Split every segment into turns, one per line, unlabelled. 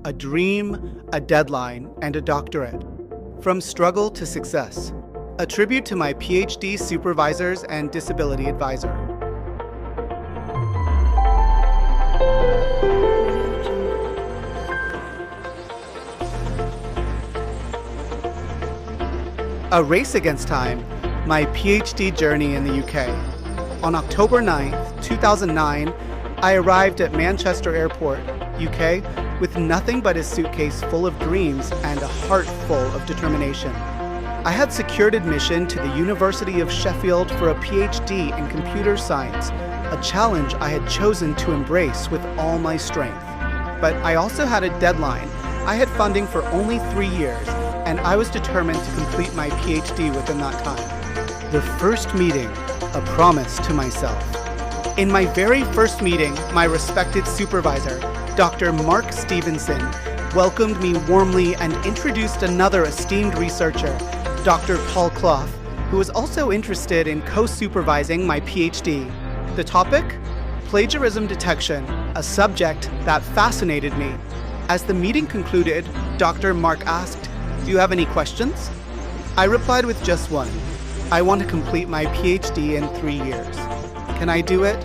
a dream, a deadline, and a doctorate. From struggle to success. A tribute to my PhD supervisors and disability advisor. A race against time, my PhD journey in the UK. On October 9th, 2009, I arrived at Manchester Airport, UK, with nothing but a suitcase full of dreams and a heart full of determination. I had secured admission to the University of Sheffield for a PhD in computer science, a challenge I had chosen to embrace with all my strength. But I also had a deadline. I had funding for only 3 years, and I was determined to complete my PhD within that time. The first meeting, a promise to myself. In my very first meeting, my respected supervisor, Dr. Mark Stevenson, welcomed me warmly and introduced another esteemed researcher, Dr. Paul Clough, who was also interested in co-supervising my PhD. The topic? Plagiarism detection, a subject that fascinated me. As the meeting concluded, Dr. Mark asked, "Do you have any questions?" I replied with just one. I want to complete my PhD in 3 years. Can I do it?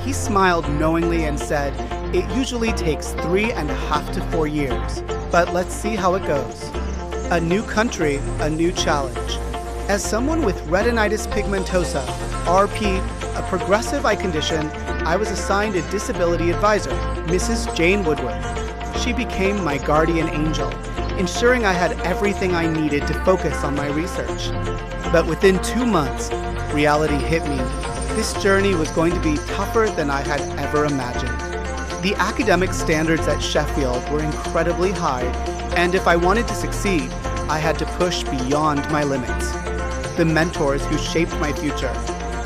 He smiled knowingly and said, "It usually takes 3.5 to 4 years, but let's see how it goes." A new country, a new challenge. As someone with retinitis pigmentosa, RP, a progressive eye condition, I was assigned a disability advisor, Mrs. Jane Woodward. She became my guardian angel, ensuring I had everything I needed to focus on my research. But within 2 months, reality hit me. This journey was going to be tougher than I had ever imagined. The academic standards at Sheffield were incredibly high, and if I wanted to succeed, I had to push beyond my limits. The mentors who shaped my future,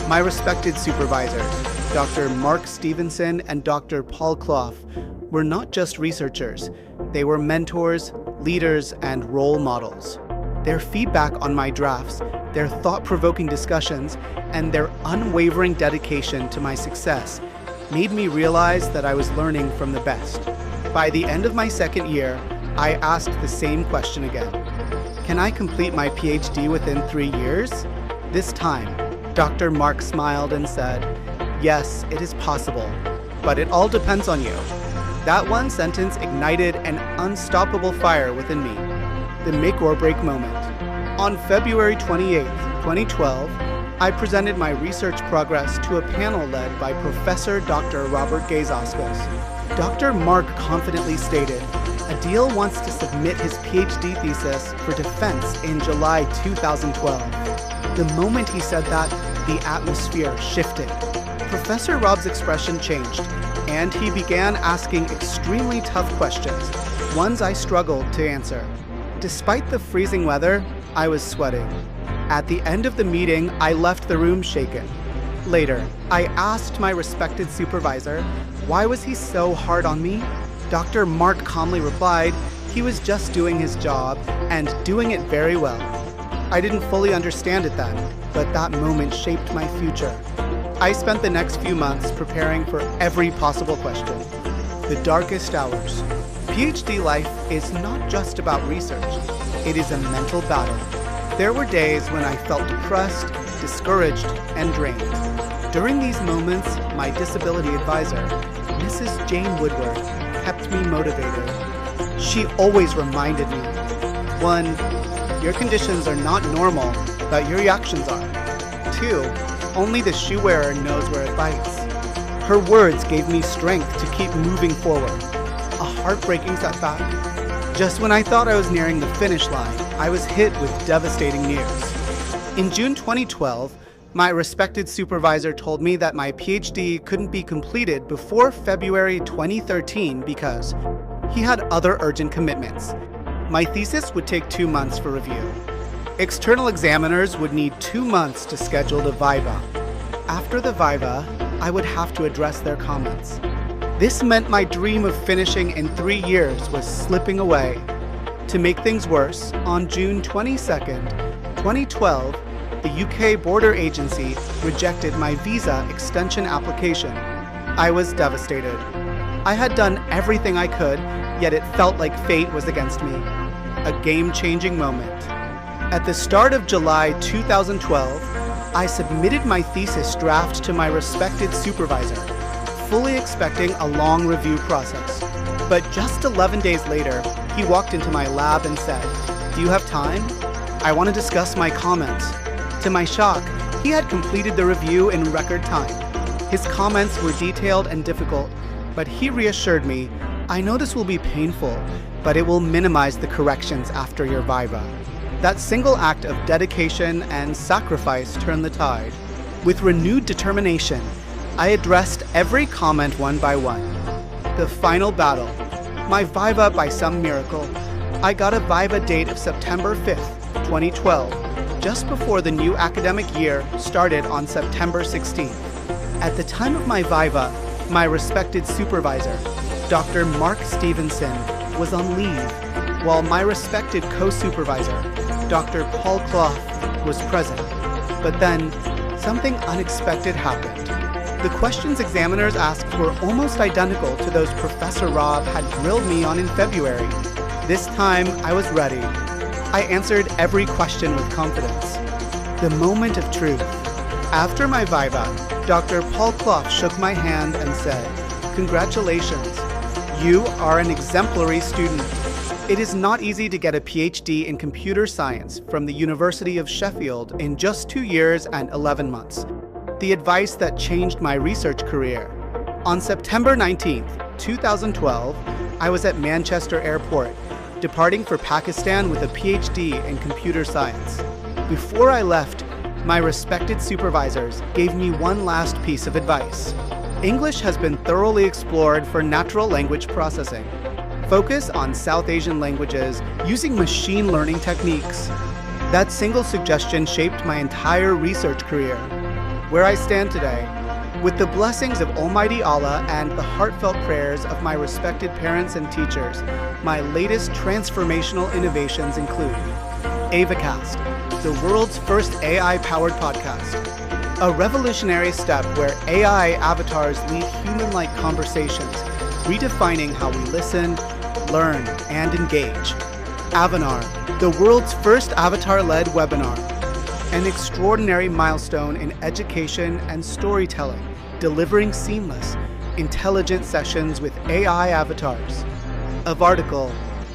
my respected supervisors, Dr. Mark Stevenson and Dr. Paul Clough, were not just researchers. They were mentors, leaders, and role models. Their feedback on my drafts, their thought-provoking discussions, and their unwavering dedication to my success made me realize that I was learning from the best. By the end of my second year, I asked the same question again. Can I complete my PhD within 3 years? This time, Dr. Mark smiled and said, "Yes, it is possible, but it all depends on you." That one sentence ignited an unstoppable fire within me, the make or break moment. On February 28, 2012, I presented my research progress to a panel led by Professor Dr. Robert Gazauskas. Dr. Mark confidently stated, Adil wants to submit his PhD thesis for defense in July 2012. The moment he said that, the atmosphere shifted. Professor Rob's expression changed, and he began asking extremely tough questions, ones I struggled to answer. Despite the freezing weather, I was sweating. At the end of the meeting, I left the room shaken. Later, I asked my respected supervisor, why was he so hard on me? Dr. Mark calmly replied, he was just doing his job and doing it very well. I didn't fully understand it then, but that moment shaped my future. I spent the next few months preparing for every possible question. The darkest hours. PhD life is not just about research. It is a mental battle. There were days when I felt depressed, discouraged, and drained. During these moments, my disability advisor, Mrs. Jane Woodward, kept me motivated. She always reminded me, 1, your conditions are not normal, but your reactions are. 2, only the shoe wearer knows where it bites. Her words gave me strength to keep moving forward. A heartbreaking setback. Just when I thought I was nearing the finish line, I was hit with devastating news. In June 2012, my respected supervisor told me that my PhD couldn't be completed before February 2013 because he had other urgent commitments. My thesis would take 2 months for review. External examiners would need 2 months to schedule the viva. After the viva, I would have to address their comments. This meant my dream of finishing in 3 years was slipping away. To make things worse, on June 22nd, 2012, the UK Border Agency rejected my visa extension application. I was devastated. I had done everything I could, yet it felt like fate was against me. A game-changing moment. At the start of July 2012, I submitted my thesis draft to my respected supervisor, fully expecting a long review process. But just 11 days later, he walked into my lab and said, "Do you have time? I want to discuss my comments." To my shock, he had completed the review in record time. His comments were detailed and difficult, but he reassured me, "I know this will be painful, but it will minimize the corrections after your viva." That single act of dedication and sacrifice turned the tide. With renewed determination, I addressed every comment one by one. The final battle. My viva by some miracle. I got a viva date of September 5th, 2012, just before the new academic year started on September 16th. At the time of my viva, my respected supervisor, Dr. Mark Stevenson, was on leave, while my respected co-supervisor, Dr. Paul Clough, was present. But then, something unexpected happened. The questions examiners asked were almost identical to those Professor Rob had grilled me on in February. This time, I was ready. I answered every question with confidence. The moment of truth. After my viva, Dr. Paul Clough shook my hand and said, "Congratulations. You are an exemplary student. It is not easy to get a PhD in computer science from the University of Sheffield in just 2 years and 11 months. The advice that changed my research career." On September 19th, 2012, I was at Manchester Airport, departing for Pakistan with a PhD in computer science. Before I left, my respected supervisors gave me one last piece of advice. English has been thoroughly explored for natural language processing. Focus on South Asian languages using machine learning techniques. That single suggestion shaped my entire research career. Where I stand today, with the blessings of Almighty Allah and the heartfelt prayers of my respected parents and teachers, my latest transformational innovations include AvaCast, the world's first AI-powered podcast. A revolutionary step where AI avatars lead human-like conversations, redefining how we listen, learn, and engage. Avanar, the world's first avatar-led webinar. An extraordinary milestone in education and storytelling, delivering seamless, intelligent sessions with AI avatars. Avarticle,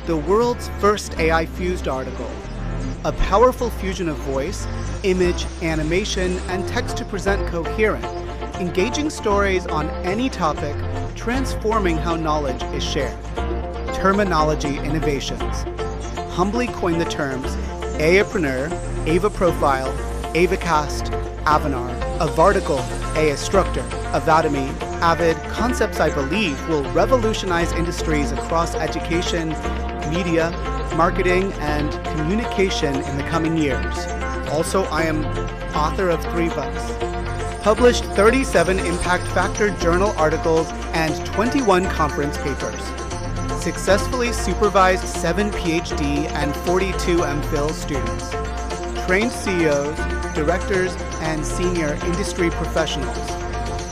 the world's first AI-fused article. A powerful fusion of voice, image, animation, and text to present coherent, engaging stories on any topic, transforming how knowledge is shared. Terminology innovations. Humbly coined the terms Aapreneur, Ava Profile, AvaCast, Avanar, Avarticle, Instructor, Avademy, Avid, concepts I believe will revolutionize industries across education, media, marketing, and communication in the coming years. Also, I am author of 3 books, published 37 Impact Factor journal articles and 21 conference papers, successfully supervised 7 PhD and 42 MPhil students, trained CEOs, directors, and senior industry professionals,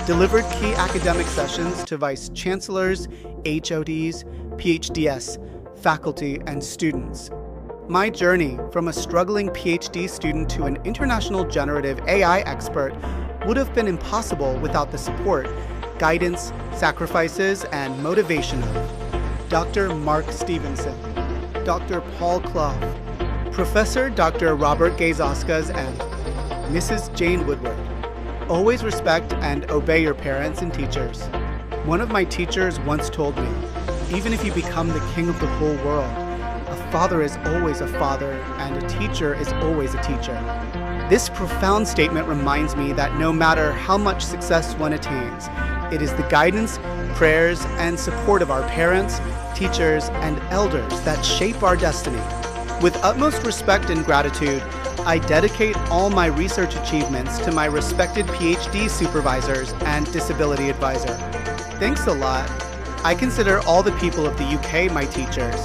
delivered key academic sessions to vice chancellors, HODs, PhDs, faculty, and students. My journey from a struggling PhD student to an international generative AI expert would have been impossible without the support, guidance, sacrifices, and motivation of Dr. Mark Stevenson, Dr. Paul Clough, Professor Dr. Robert Gazauskas, and Mrs. Jane Woodward. Always respect and obey your parents and teachers. One of my teachers once told me, even if you become the king of the whole world, a father is always a father and a teacher is always a teacher. This profound statement reminds me that no matter how much success one attains, it is the guidance, prayers, and support of our parents, teachers, and elders that shape our destiny. With utmost respect and gratitude, I dedicate all my research achievements to my respected PhD supervisors and disability advisor. Thanks a lot. I consider all the people of the UK my teachers.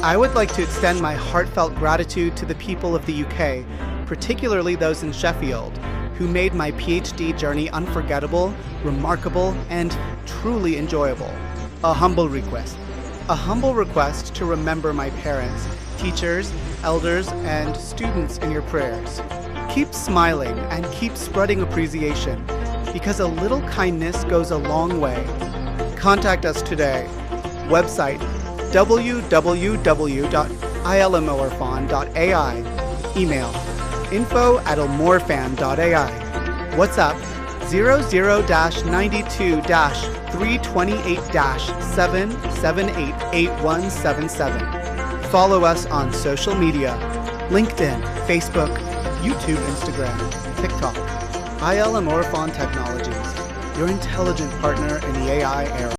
I would like to extend my heartfelt gratitude to the people of the UK, particularly those in Sheffield, who made my PhD journey unforgettable, remarkable, and truly enjoyable. A humble request. A humble request to remember my parents, teachers, elders, and students in your prayers. Keep smiling and keep spreading appreciation, because a little kindness goes a long way. Contact us today. Website www.ilmoirfan.ai. Email info@ilmorfan.ai. WhatsApp 00-92-328-7788177. Follow us on social media: LinkedIn, Facebook, YouTube, Instagram, TikTok. Ilm O Irfan Technologies, your intelligent partner in the AI era.